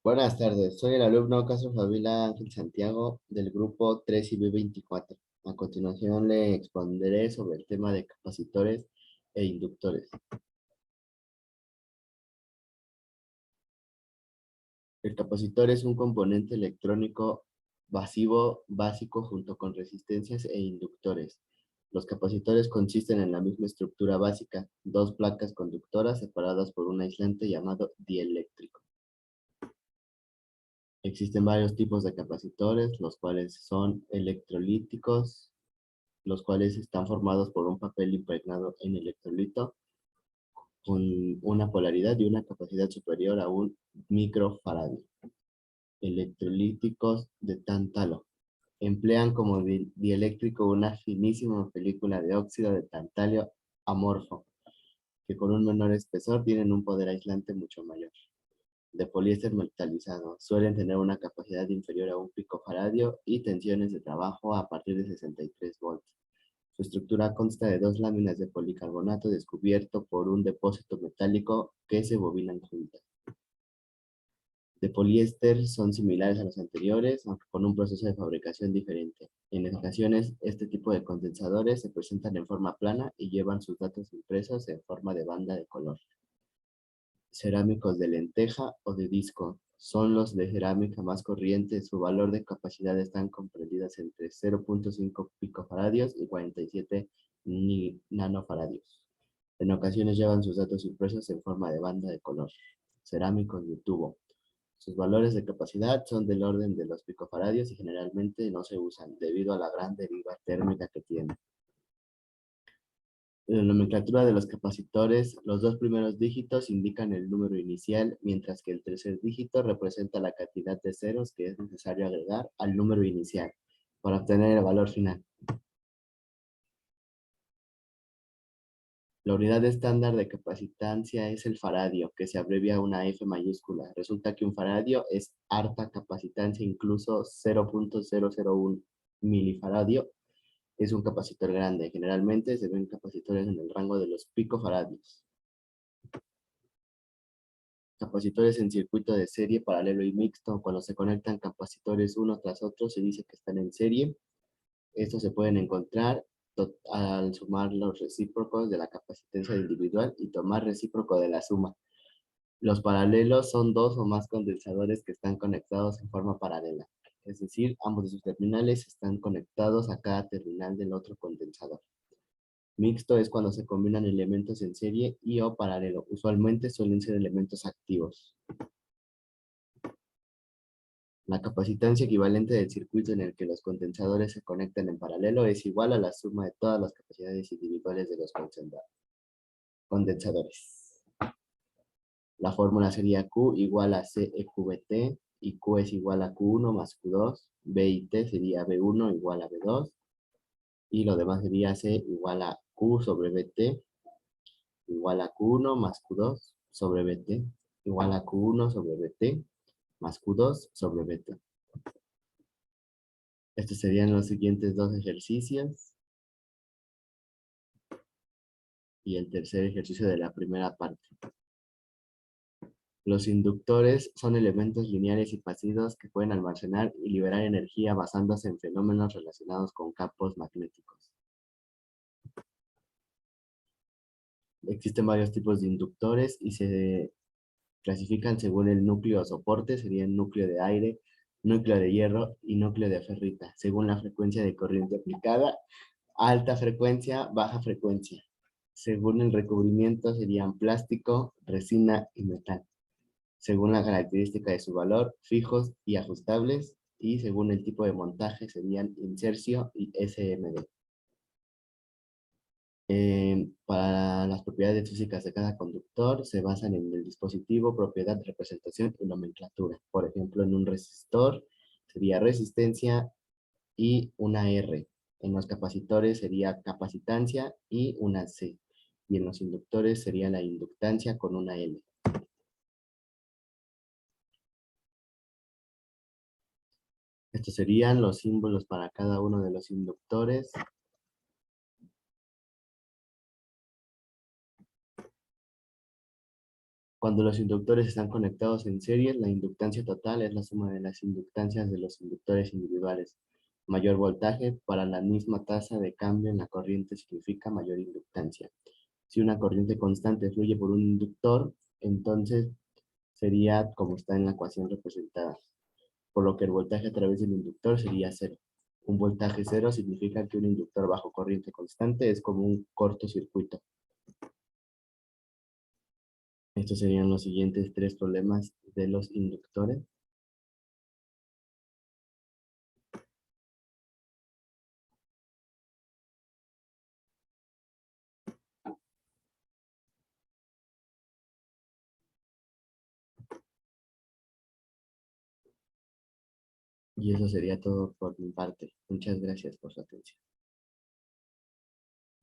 Buenas tardes, soy el alumno Castro Favila Ángel Santiago del grupo 3 b 24. A continuación le expondré sobre el tema de capacitores e inductores. El capacitor es un componente electrónico pasivo básico junto con resistencias e inductores. Los capacitores consisten en la misma estructura básica, dos placas conductoras separadas por un aislante llamado dieléctrico. Existen varios tipos de capacitores, los cuales son electrolíticos, los cuales están formados por un papel impregnado en electrolito con una polaridad y una capacidad superior a un microfaradio. Electrolíticos de tántalo. Emplean como dieléctrico una finísima película de óxido de tantalio amorfo, que con un menor espesor tienen un poder aislante mucho mayor. De poliéster metalizado. Suelen tener una capacidad inferior a un picofaradio y tensiones de trabajo a partir de 63 volts. Su estructura consta de dos láminas de policarbonato descubierto por un depósito metálico que se bobinan juntas. De poliéster son similares a los anteriores, aunque con un proceso de fabricación diferente. En ocasiones, este tipo de condensadores se presentan en forma plana y llevan sus datos impresos en forma de banda de color. Cerámicos de lenteja o de disco. Son los de cerámica más corrientes. Su valor de capacidad están comprendidas entre 0.5 picofaradios y 47 nanofaradios. En ocasiones llevan sus datos impresos en forma de banda de color. Cerámicos de tubo. Sus valores de capacidad son del orden de los picofaradios y generalmente no se usan debido a la gran deriva térmica que tienen. En la nomenclatura de los capacitores, los dos primeros dígitos indican el número inicial, mientras que el tercer dígito representa la cantidad de ceros que es necesario agregar al número inicial para obtener el valor final. La unidad estándar de capacitancia es el faradio, que se abrevia a una F mayúscula. Resulta que un faradio es harta capacitancia, incluso 0.001 milifaradio. Es un capacitor grande. Generalmente se ven capacitores en el rango de los picofaradios. Capacitores en circuito de serie, paralelo y mixto. Cuando se conectan capacitores uno tras otro, se dice que están en serie. Estos se pueden encontrar al sumar los recíprocos de la capacitancia individual y tomar recíproco de la suma. Los paralelos son dos o más condensadores que están conectados en forma paralela. Es decir, ambos de sus terminales están conectados a cada terminal del otro condensador. Mixto es cuando se combinan elementos en serie y o paralelo. Usualmente suelen ser elementos activos. La capacitancia equivalente del circuito en el que los condensadores se conectan en paralelo es igual a la suma de todas las capacidades individuales de los condensadores. La fórmula sería Q igual a C EQBT y Q es igual a Q1 más Q2. B y T sería B1 igual a B2 y lo demás sería C igual a Q sobre BT igual a Q1 más Q2 sobre BT igual a Q1 sobre BT más Q2 sobre BT. Estos serían los siguientes dos ejercicios y el tercer ejercicio de la primera parte. Los inductores son elementos lineales y pasivos que pueden almacenar y liberar energía basándose en fenómenos relacionados con campos magnéticos. Existen varios tipos de inductores y se clasifican según el núcleo o soporte, sería el núcleo de aire, núcleo de hierro y núcleo de ferrita, según la frecuencia de corriente aplicada, alta frecuencia, baja frecuencia. Según el recubrimiento serían plástico, resina y metal. Según la característica de su valor, fijos y ajustables, y según el tipo de montaje serían insercio y SMD. Para las propiedades físicas de cada conductor se basan en el dispositivo, propiedad, representación y nomenclatura. Por ejemplo, en un resistor sería resistencia y una R. En los capacitores sería capacitancia y una C. Y en los inductores sería la inductancia con una L. Estos serían los símbolos para cada uno de los inductores. Cuando los inductores están conectados en serie, la inductancia total es la suma de las inductancias de los inductores individuales. Mayor voltaje para la misma tasa de cambio en la corriente significa mayor inductancia. Si una corriente constante fluye por un inductor, entonces sería como está en la ecuación representada, por lo que el voltaje a través del inductor sería cero. Un voltaje cero significa que un inductor bajo corriente constante es como un cortocircuito. Estos serían los siguientes tres problemas de los inductores. Y eso sería todo por mi parte. Muchas gracias por su atención.